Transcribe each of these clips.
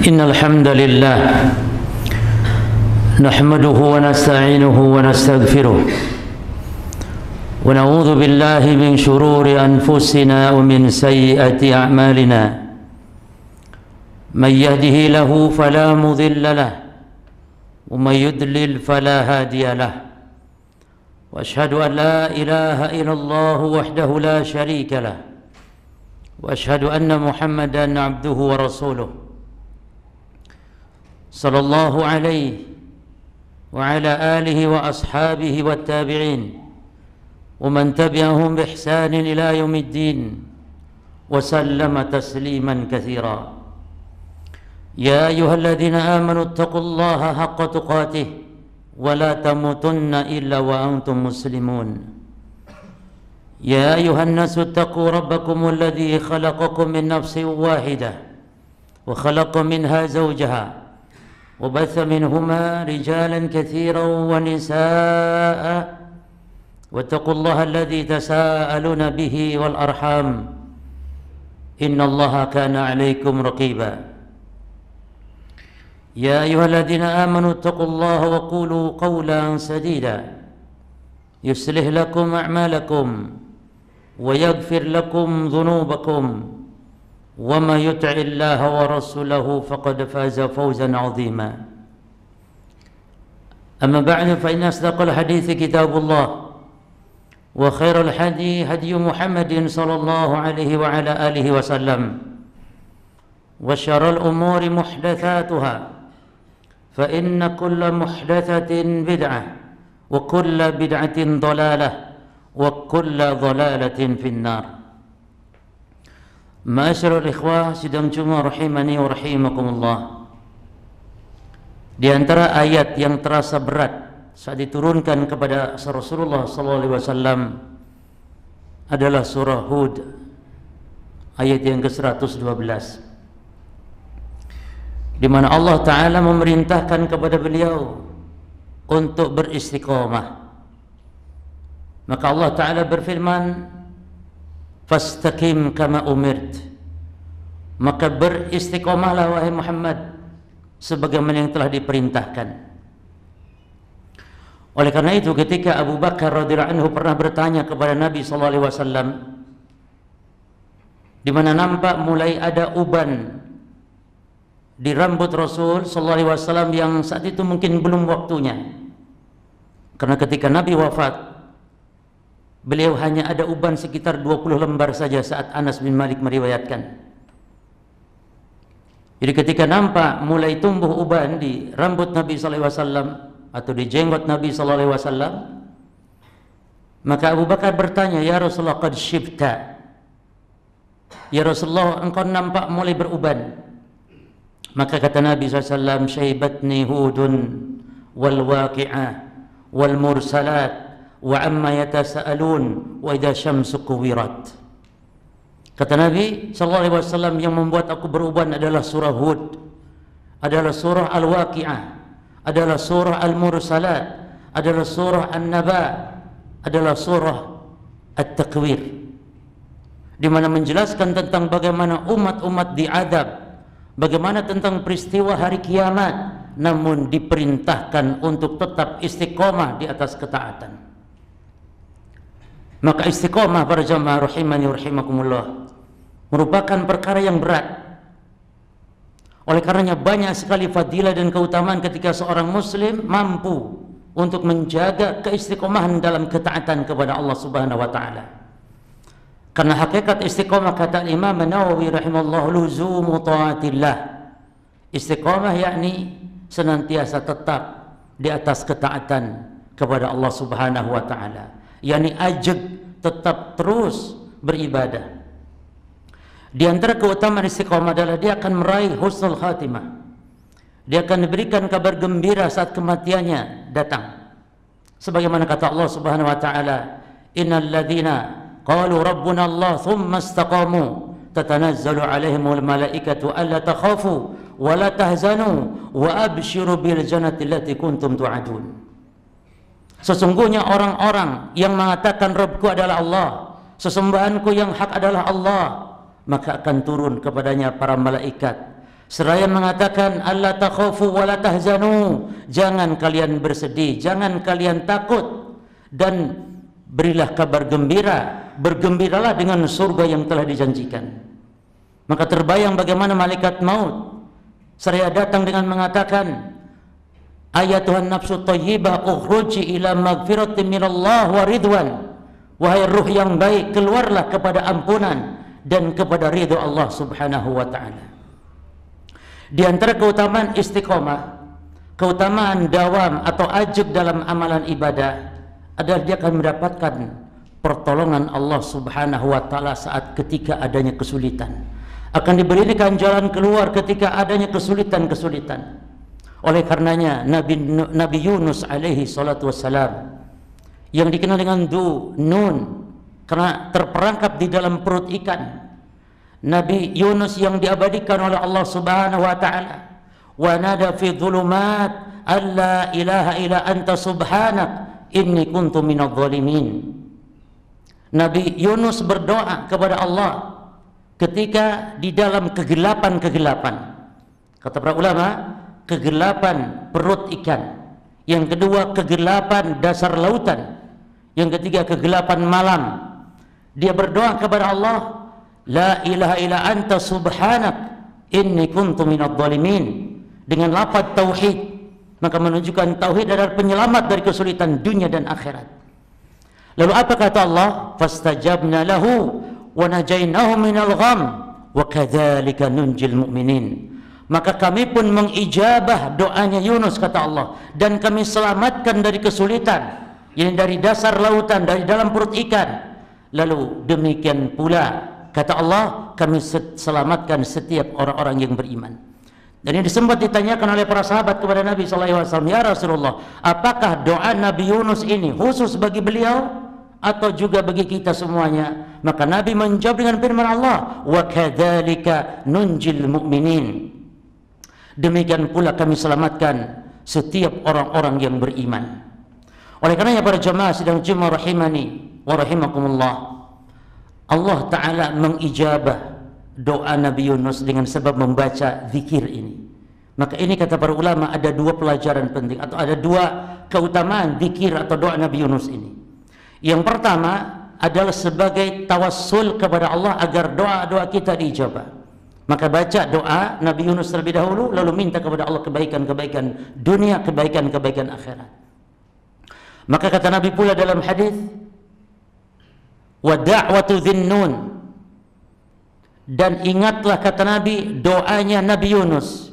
إن الحمد لله نحمده ونستعينه ونستغفره ونعوذ بالله من شرور أنفسنا ومن سيئات أعمالنا من يهده له فلا مضل له ومن يضلل فلا هادي له وأشهد أن لا إله إلا الله وحده لا شريك له وأشهد أن محمدا عبده ورسوله صلى الله عليه وعلى آله وأصحابه والتابعين ومن تبعهم بإحسان إلى يوم الدين وسلم تسليما كثيرا يا أيها الذين آمنوا اتقوا الله حق تقاته ولا تموتن إلا وأنتم مسلمون يا أيها الناس اتقوا ربكم الذي خلقكم من نفس واحدة وخلق منها زوجها وبث منهما رجالا كثيرا ونساء واتقوا الله الذي تساءلون به والأرحام إن الله كان عليكم رقيبا يا أيها الذين آمنوا اتقوا الله وقولوا قولا سديدا يصلح لكم أعمالكم ويغفر لكم ذنوبكم وما يطع الله ورسوله فقد فاز فوزا عظيما أما بعد فإن أصدق الحديث كتاب الله وخير الهدي هدي محمد صلى الله عليه وعلى آله وسلم وشر الأمور محدثاتها فإن كل محدثة بدعة وكل بدعة ضلالة وكل ضلالة في النار. Ma'asyiral ikhwah sidang Jumat rahimani wa rahimakumullah. Di antara ayat yang terasa berat saat diturunkan kepada Rasulullah sallallahu alaihi wasallam adalah surah Hud ayat yang ke-112. Di mana Allah Ta'ala memerintahkan kepada beliau untuk beristiqamah. Maka Allah Ta'ala berfirman, fastaqim kama umirt, maka beristiqamahlah wahai Muhammad sebagaimana yang telah diperintahkan. Oleh karena itu ketika Abu Bakar radhiyallahu anhu pernah bertanya kepada Nabi sallallahu alaihi wasallam, di mana nampak mulai ada uban di rambut Rasul sallallahu alaihi wasallam yang saat itu mungkin belum waktunya. Karena ketika Nabi wafat, beliau hanya ada uban sekitar 20 lembar saja saat Anas bin Malik meriwayatkan. Jadi ketika nampak mulai tumbuh uban di rambut Nabi sallallahu alaihi wasallam atau di jenggot Nabi sallallahu alaihi wasallam, maka Abu Bakar bertanya, "Ya Rasulullah, qad shibta." Ya Rasulullah, engkau nampak mulai beruban. Maka kata Nabi SAW, "Syaibatni hudun wal waqi'ah wal mursalat wa amma yatasaalun wa idza syamsu kuwirat." Kata Nabi sallallahu alaihi wasallam, yang membuat aku beruban adalah surah Hud, adalah surah Al-Waqi'ah, adalah surah Al-Mursalat, adalah surah An-Naba, adalah surah At-Takwir, di mana menjelaskan tentang bagaimana umat-umat diadab, bagaimana tentang peristiwa hari kiamat, namun diperintahkan untuk tetap istiqomah di atas ketaatan. Maka istiqomah para jamaah rahimani wa rahimakumullah merupakan perkara yang berat. Oleh karenanya banyak sekali fadilah dan keutamaan ketika seorang muslim mampu untuk menjaga keistiqomahan dalam ketaatan kepada Allah Subhanahu wa taala. Karena hakikat istiqomah kata Imam Nawawi rahimahullah, luzumu taatillah. Istiqomah yakni senantiasa tetap di atas ketaatan kepada Allah Subhanahu wa taala, yakni ajeg tetap terus beribadah. Di antara keutamaan istiqomah adalah dia akan meraih husnul khatimah. Dia akan diberikan kabar gembira saat kematiannya datang. Sebagaimana kata Allah Subhanahu wa taala, "Innal ladzina qalu rabbuna Allah thumma istaqamu tatanazzalu alaihimul malaikatu alla takhafu wa la tahzanu wa abshiru bil jannati allati kuntum tu'adun." Sesungguhnya orang-orang yang mengatakan Rabbku adalah Allah, sesembahanku yang hak adalah Allah, maka akan turun kepadanya para malaikat Seraya mengatakan alla takhafu wa la tahzanu, jangan kalian bersedih, jangan kalian takut, dan berilah kabar gembira, bergembiralah dengan surga yang telah dijanjikan. Maka terbayang bagaimana malaikat maut seraya datang dengan mengatakan, ayatuhan nafsu thayyibah ukhruji ila magfiratin minallah wa ridwan, wahai ruh yang baik, keluarlah kepada ampunan dan kepada ridho Allah subhanahu wa ta'ala. Di antara keutamaan istiqomah, keutamaan dawam atau ajak dalam amalan ibadah adalah dia akan mendapatkan pertolongan Allah subhanahu wa ta'ala saat ketika adanya kesulitan. Akan diberikan jalan keluar ketika adanya kesulitan-kesulitan. Oleh karenanya Nabi Yunus alaihi salatu wassalam, yang dikenal dengan Nun karena terperangkap di dalam perut ikan, Nabi Yunus yang diabadikan oleh Allah subhanahu wa ta'ala, wa nada fi dhulumat alla ilaha illa anta subhanak inni kuntu minadh dhalimin. Nabi Yunus berdoa kepada Allah ketika di dalam kegelapan-kegelapan. Kata para ulama, kegelapan perut ikan, yang kedua kegelapan dasar lautan, yang ketiga kegelapan malam. Dia berdoa kepada Allah, la ilaha illa anta subhanak inni kuntu minadh dhalimin, dengan lafaz tauhid, maka menunjukkan tauhid adalah penyelamat dari kesulitan dunia dan akhirat. Lalu apa kata Allah? Fastajabna lahu wa najainahu minal gham wa kadzalika nunjil mu'minin. Maka kami pun mengijabah doanya Yunus, kata Allah, dan kami selamatkan dari kesulitan, yang dari dasar lautan, dari dalam perut ikan. Lalu demikian pula, kata Allah, kami selamatkan setiap orang-orang yang beriman. Dan ini sempat ditanyakan oleh para sahabat kepada Nabi SAW, ya Rasulullah, apakah doa Nabi Yunus ini khusus bagi beliau atau juga bagi kita semuanya? Maka Nabi menjawab dengan firman Allah, wa kadzalika nunjil mu'minin, demikian pula kami selamatkan setiap orang-orang yang beriman. Oleh karenanya para jemaah sidang Jumat rahimani wa rahimakumullah, Allah Ta'ala mengijabah doa Nabi Yunus dengan sebab membaca zikir ini. Maka ini kata para ulama ada dua pelajaran penting, atau ada dua keutamaan zikir atau doa Nabi Yunus ini. Yang pertama adalah sebagai tawassul kepada Allah agar doa-doa kita diijabah. Maka baca doa Nabi Yunus terlebih dahulu, lalu minta kepada Allah kebaikan-kebaikan dunia, kebaikan-kebaikan akhirat. Maka kata Nabi pula dalam hadis, wa da'watu dhinnun, dan ingatlah kata Nabi doanya Nabi Yunus,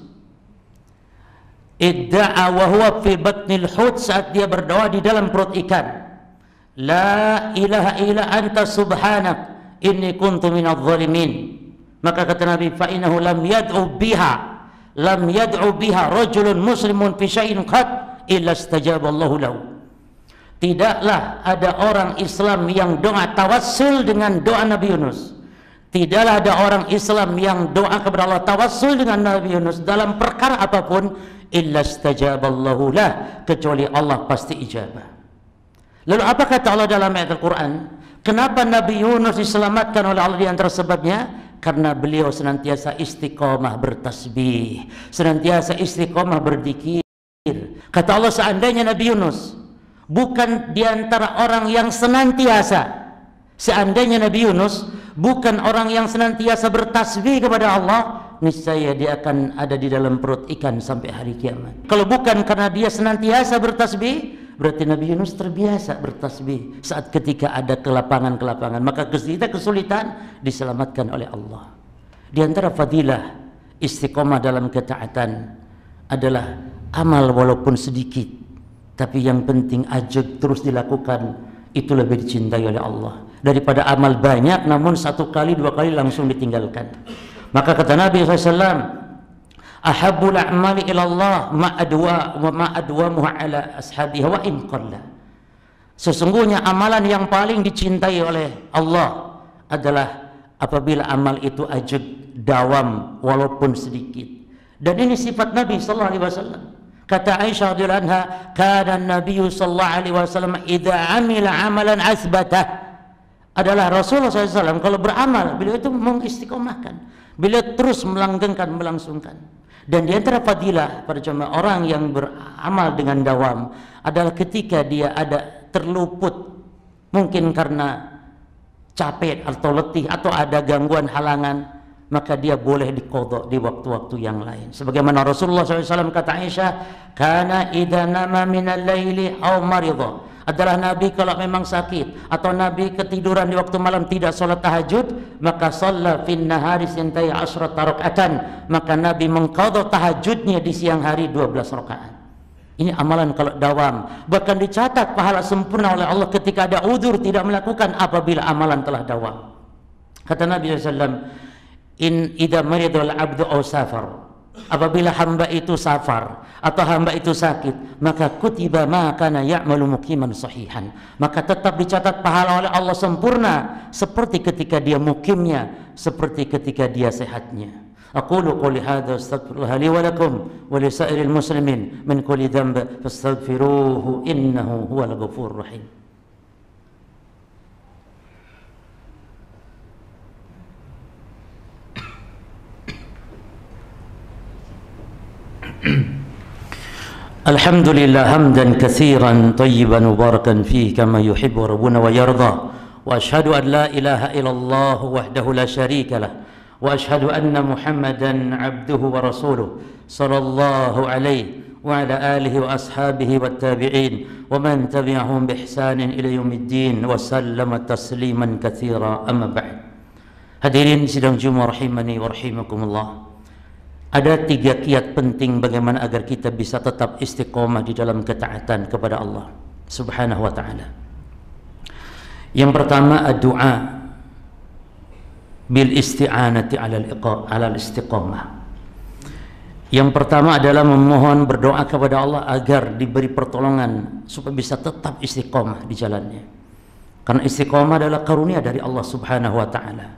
idda'a wa huwa fi batnil hut, saat dia berdoa di dalam perut ikan, la ilaha illa anta subhanak inni kuntu minadh dhalimin. Maka kata Nabi, fa innahu lam yad'u biha rajulun muslimun fi syai'in qad illa istajaba Allahu lahu. Tidaklah ada orang Islam yang doa tawassul dengan doa Nabi Yunus. Tidaklah ada orang Islam yang doa kepada Allah tawassul dengan Nabi Yunus dalam perkara apapun, illa istajaballahu lah, kecuali Allah pasti ijabah. Lalu apa kata Allah dalam ayat Al-Quran? Kenapa Nabi Yunus diselamatkan oleh Allah? Di antara sebabnya karena beliau senantiasa istiqomah bertasbih, senantiasa istiqomah berzikir. Kata Allah, seandainya Nabi Yunus bukan di antara orang yang senantiasa, seandainya Nabi Yunus bukan orang yang senantiasa bertasbih kepada Allah, niscaya dia akan ada di dalam perut ikan sampai hari kiamat. Kalau bukan karena dia senantiasa bertasbih, berarti Nabi Yunus terbiasa bertasbih saat ketika ada kelapangan-kelapangan, maka ketika kesulitan diselamatkan oleh Allah. Di antara fadilah istiqomah dalam ketaatan adalah amal walaupun sedikit, tapi yang penting ajak terus dilakukan, itu lebih dicintai oleh Allah daripada amal banyak namun satu kali dua kali langsung ditinggalkan. Maka kata Nabi SAW, ahabbul a'mali ilallah ma'adwamuhu ala ashabiha wa in qalla. Sesungguhnya amalan yang paling dicintai oleh Allah adalah apabila amal itu ajak dawam walaupun sedikit. Dan ini sifat Nabi sallallahu alaihi wasallam. Kata Aisyah radhiyallahu anha, kana an-nabiy sallallahu alaihi wasallam idza amila amalan asbatah adalah Rasulullah SAW kalau beramal, beliau itu mengistiqomahkan, beliau terus melanggengkan, melangsungkan. Dan di antara fadilah pada jemaah orang yang beramal dengan dawam adalah ketika dia ada terluput, mungkin karena capek atau letih atau ada gangguan halangan, maka dia boleh diqadha di waktu-waktu yang lain. Sebagaimana Rasulullah SAW kata Aisyah, "Kana idza nama minal laili aw marida." Adalah Nabi kalau memang sakit atau Nabi ketiduran di waktu malam tidak sholat tahajud, maka shalla fin nahari sintai asyrata raka'atan, maka Nabi mengqadha tahajudnya di siang hari 12 rakaat. Ini amalan kalau dawam, bahkan dicatat pahala sempurna oleh Allah ketika ada udzur tidak melakukan apabila amalan telah dawam. Kata Nabi SAW, "In idza maridal abdu aw safar." Apabila hamba itu safar atau hamba itu sakit, maka kutiba ma kana ya'malu muqiman sahihan, maka tetap dicatat pahala oleh Allah sempurna seperti ketika dia mukimnya, seperti ketika dia sehatnya. Aqulu qouli hadza astaghfirullah li wa lakum wa li sa'iril muslimin min kulli dhanb fastaghfiruhu innahu huwal ghafurur rahim. Alhamdulillah hamdan katsiran tayyiban mubarakan fihi kama yuhibbu rabbuna wa yarda, wa asyhadu an la ilaha illallah wahdahu la syarika lah, wa asyhadu anna Muhammadan abduhu wa rasuluh sallallahu alaihi wa ala alihi wa ashabihi wat tabi'in wa man tabi'ahum bi ihsanin ila yaumiddin wa sallama tasliman katsira, amma ba'd. Hadirin sidang Jumat rahimani wa rahimakumullah. Ada 3 kiat penting bagaimana agar kita bisa tetap istiqomah di dalam ketaatan kepada Allah Subhanahu wa taala. Yang pertama, ad-du'a bil isti'anati 'alal istiqomah. Yang pertama adalah memohon, berdoa kepada Allah agar diberi pertolongan supaya bisa tetap istiqomah di jalannya. Karena istiqomah adalah karunia dari Allah Subhanahu wa taala.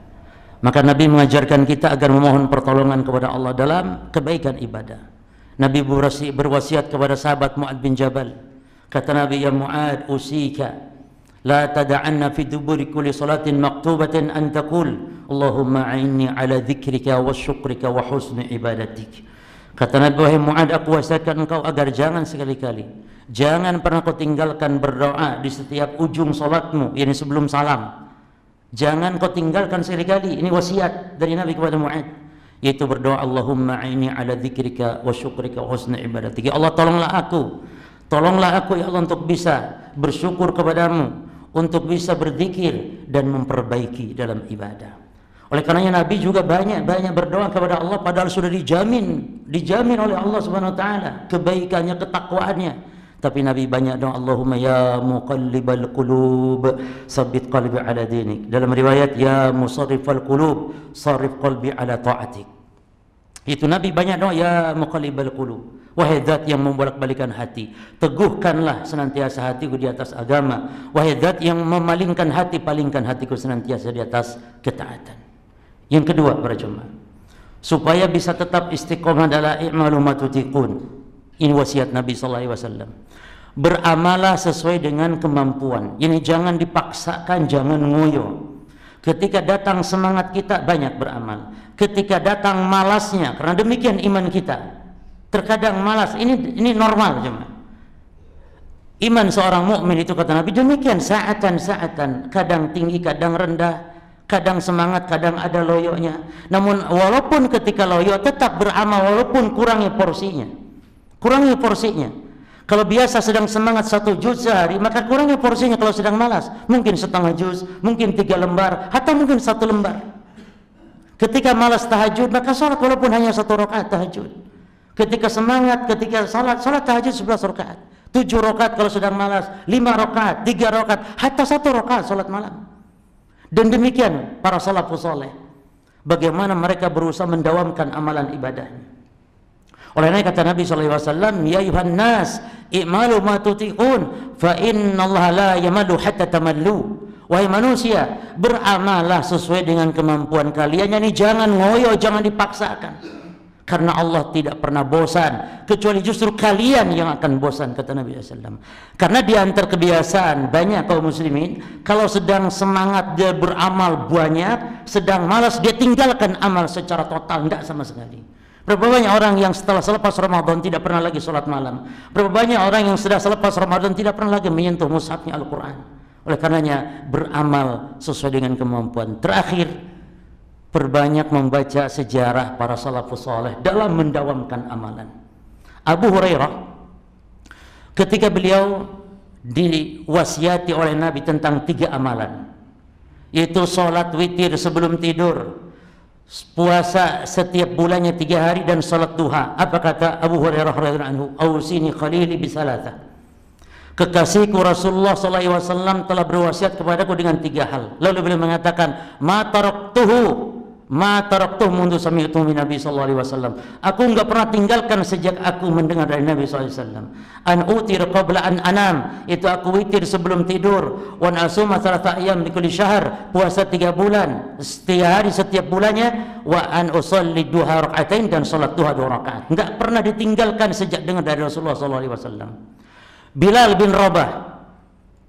Maka Nabi mengajarkan kita agar memohon pertolongan kepada Allah dalam kebaikan ibadah. Nabi berwasiat kepada sahabat Mu'ad bin Jabal. Kata Nabi, "Ya Mu'ad, usika la tada'anna fi duburi kulli salatin maktubatin an taqul Allahumma a'inni ala dzikrika wa syukrika wa husni ibadatik." Kata Nabi, "Wahai Mu'ad, aku wasiatkan engkau agar jangan sekali-kali, jangan pernah kau tinggalkan berdoa di setiap ujung salatmu, yakni sebelum salam. Jangan kau tinggalkan sekali-kali." Ini wasiat dari Nabi kepada Mu'ad, yaitu berdoa, "Allahumma a'inni ala dzikrika wa syukrika wa husni ibadatik." Ya Allah, tolonglah aku ya Allah untuk bisa bersyukur kepadamu, untuk bisa berzikir dan memperbaiki dalam ibadah. Oleh karenanya Nabi juga banyak berdoa kepada Allah, padahal sudah dijamin oleh Allah Subhanahu wa taala kebaikannya, ketakwaannya. Tapi Nabi banyak doa, "Allahumma ya muqallibal qulub, sabbit qalbi ala dinik." Dalam riwayat, "Ya musarrifal qulub, sarrif qalbi ala ta'atik." Itu Nabi banyak doa, "Ya muqallibal qulub." Wahai zat yang membolak-balikan hati, teguhkanlah senantiasa hatiku di atas agama. Wahai zat yang memalingkan hati, palingkan hatiku senantiasa di atas ketaatan. Yang kedua, para jemaah, supaya bisa tetap istiqomah dalam i'malu ma tutiqun. Ini wasiat Nabi sallallahu alaihi wasallam. Beramalah sesuai dengan kemampuan. Ini jangan dipaksakan, jangan ngoyo. Ketika datang semangat kita, banyak beramal. Ketika datang malasnya, karena demikian iman kita. Terkadang malas, ini normal jemaah. Iman seorang mukmin itu kata Nabi demikian, saatan, kadang tinggi, kadang rendah, kadang semangat, kadang ada loyoknya. Namun walaupun ketika loyo tetap beramal walaupun kurangi porsinya. Kalau biasa sedang semangat 1 juz sehari, maka kurangi porsinya. Kalau sedang malas, mungkin setengah juz, mungkin 3 lembar, atau mungkin 1 lembar. Ketika malas tahajud, maka salat walaupun hanya 1 rakaat tahajud. Ketika semangat, ketika salat tahajud 11 rakaat, 7 rakaat kalau sedang malas, 5 rakaat, 3 rakaat, hatta 1 rakaat salat malam. Dan demikian para salafus saleh, bagaimana mereka berusaha mendawamkan amalan ibadahnya. Oleh karena kata Nabi sallallahu alaihi wasallam, "Ya ayuhan nas, i'malu ma tutiqun, fa innallaha la yamallu hatta tamallu." Wahai manusia, beramallah sesuai dengan kemampuan kalian. Yani jangan ngoyo, jangan dipaksakan. karena Allah tidak pernah bosan, kecuali justru kalian yang akan bosan, kata Nabi SAW. Karena di antara kebiasaan banyak kaum muslimin, kalau sedang semangat dia beramal banyak, sedang malas dia tinggalkan amal secara total, tidak sama sekali. Berapa banyak orang yang setelah selepas Ramadan tidak pernah lagi sholat malam. Berapa banyak orang yang sudah selepas Ramadan tidak pernah lagi menyentuh mushafnya Al-Quran. Oleh karenanya beramal sesuai dengan kemampuan. Terakhir, perbanyak membaca sejarah para salafus saleh dalam mendawamkan amalan. Abu Hurairah ketika beliau diwasiati oleh Nabi tentang 3 amalan, yaitu sholat witir sebelum tidur, puasa setiap bulannya 3 hari, dan sholat duha. Apa kata Abu Hurairah radhiyallahu anhu? Ausini khalili bisalatah. Kekasihku Rasulullah SAW telah berwasiat kepadaku dengan 3 hal. Lalu beliau mengatakan, ma taraktuhu mundu sami'tu min Nabi sallallahu alaihi wasallam. Aku enggak pernah tinggalkan sejak aku mendengar dari Nabi sallallahu alaihi wasallam. An utir qabla an anam, itu aku witir sebelum tidur. Wa asuma thalatha ayyam li kulli syahr, puasa 3 bulan setiap hari setiap bulannya. Wa an usalli duha rak'atain, dan salat duha 2 rakaat. Enggak pernah ditinggalkan sejak dengar dari Rasulullah sallallahu alaihi wasallam. Bilal bin Rabah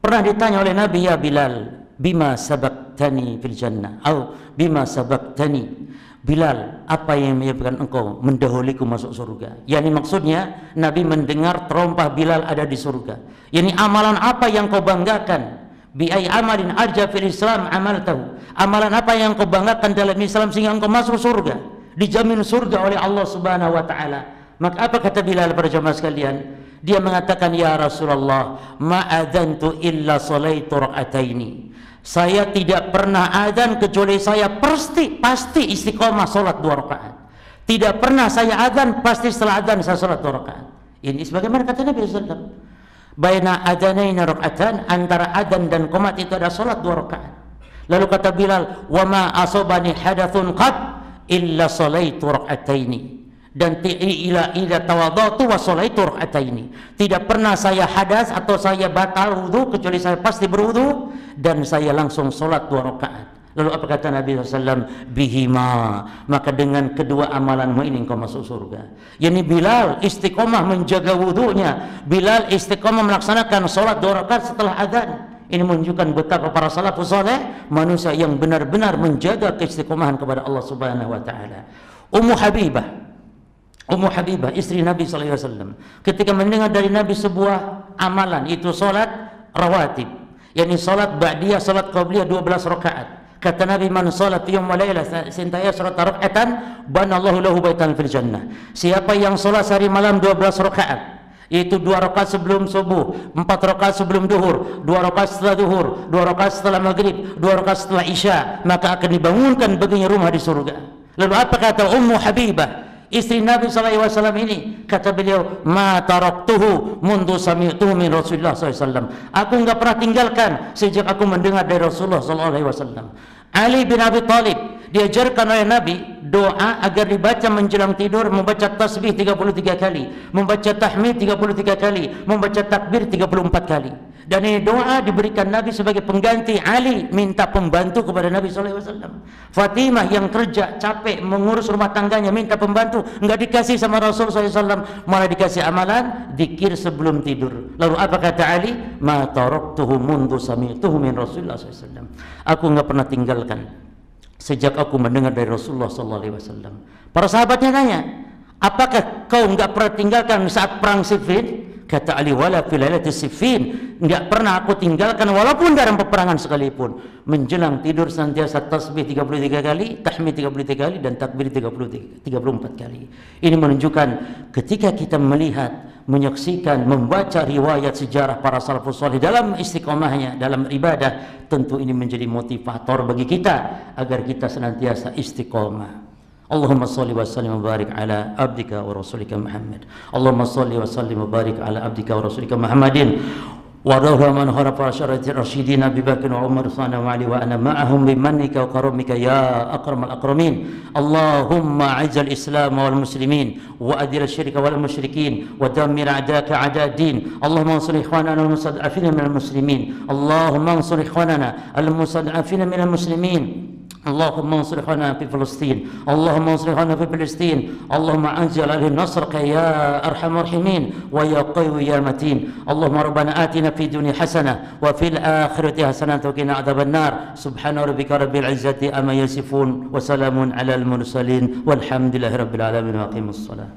pernah ditanya oleh Nabi, ya Bilal, bima sabaqtani fil jannah, atau bima sabaqtani, Bilal, apa yang menyebabkan engkau mendahuliku masuk surga? Yani maksudnya Nabi mendengar terompah Bilal ada di surga. Yani amalan apa yang kau banggakan? Bi ay amalin arja fil Islam amaltahu. Amalan apa yang kau banggakan dalam Islam sehingga engkau masuk surga? Dijamin surga oleh Allah Subhanahu wa taala. Maka apa kata Bilal para jamaah sekalian? Dia mengatakan, ya Rasulullah, ma adzantu illa salaitu rak'ataini. Saya tidak pernah adzan kecuali saya pasti istiqomah salat 2 rakaat. Tidak pernah saya adzan pasti setelah adzan saya salat 2 rakaat. Ini sebagaimana kata Nabi sallallahu alaihi wasallam. Baina adzanaina rak'atan, antara adzan dan qomat itu ada salat 2 rakaat. Lalu kata Bilal, wa ma asabani hadathun qad illa salaitu rak'ataini. Dan ila tawadhatu wa salaitu rak'ataini. Tidak pernah saya hadas atau saya batal wudu kecuali saya pasti berwudu dan saya langsung salat 2 rakaat. Lalu apa kata Nabi SAW? Bihima, maka dengan kedua amalanmu ini engkau masuk surga. Yani Bilal istiqomah menjaga wudunya, Bilal istiqomah melaksanakan salat 2 rakaat setelah adzan. Ini menunjukkan betapa para salafus saleh manusia yang benar-benar menjaga keistiqomahan kepada Allah Subhanahu wa taala. Ummu Habibah, istri Nabi sallallahu alaihi wasallam, ketika mendengar dari Nabi sebuah amalan, itu salat rawatib, yakni salat ba'diyah, salat qabliyah 12 rakaat. Kata Nabi, man salat yawm wa lailah sintaya salat rak'atan banallahu lahu baitan fil jannah. Siapa yang salat sehari malam 12 rakaat, yaitu 2 rakaat sebelum subuh, 4 rakaat sebelum duhur, 2 rakaat setelah duhur, 2 rakaat setelah maghrib, 2 rakaat setelah isya, maka akan dibangunkan baginya rumah di surga. Lalu apa kata Ummu Habibah, istri Nabi SAW ini? Kata beliau, ma taraktuhu mundu sami'tuhu min Rasulullah SAW. Aku enggak pernah tinggalkan sejak aku mendengar dari Rasulullah SAW. Ali bin Abi Thalib diajarkan oleh Nabi doa agar dibaca menjelang tidur, membaca tasbih 33 kali, membaca tahmid 33 kali, membaca takbir 34 kali. Dan ini doa diberikan Nabi sebagai pengganti. Ali minta pembantu kepada Nabi SAW. Fatimah yang kerja capek mengurus rumah tangganya minta pembantu, enggak dikasih sama Rasul SAW, malah dikasih amalan zikir sebelum tidur. Lalu apa kata Ali? Ma taraktuhu mundu sami'tuhu min Rasulullah SAW. Aku enggak pernah tinggalkan sejak aku mendengar dari Rasulullah SAW. Para sahabatnya tanya, apakah kau enggak pernah tinggalkan saat perang Siffin? Kata Ali, wala fi lailati Siffin, enggak pernah aku tinggalkan walaupun dalam peperangan sekalipun. Menjelang tidur senantiasa tasbih 33 kali, tahmid 33 kali, dan takbir 34 kali. Ini menunjukkan ketika kita melihat, menyaksikan, membaca riwayat sejarah para salafus salih dalam istiqomahnya dalam ibadah, tentu ini menjadi motivator bagi kita agar kita senantiasa istiqomah. Allahumma salli wa sallim wa barik ala abdika wa rasulika Muhammad. Allahumma salli wa sallim wa barik ala abdika wa rasulika Muhammadin wa rahman harafa syarati rasyidin Abi Bakr wa Umar wa Ali wa ana ma'ahum bimannika wa karamika ya akramal akramin. Allahumma a'izal islam wal muslimin wa adil asyirka wal musyrikin wa dammir a'daka a'da din. Allahumma ansur ikhwanana al mustad'afina minal muslimin. Allahumma ansur ikhwanana al mustad'afina minal muslimin اللهم انصر اخواننا في فلسطين، اللهم انصر اخواننا في فلسطين، اللهم انزل عليهم نصرك يا ارحم الراحمين ويا قوي يا متين. اللهم ربنا آتنا في الدنيا حسنه وفي الاخره حسنه وقنا عذاب النار. سبحان ربك رب العزه عما يصفون وسلام على المرسلين والحمد لله رب العالمين واقيموا الصلاه.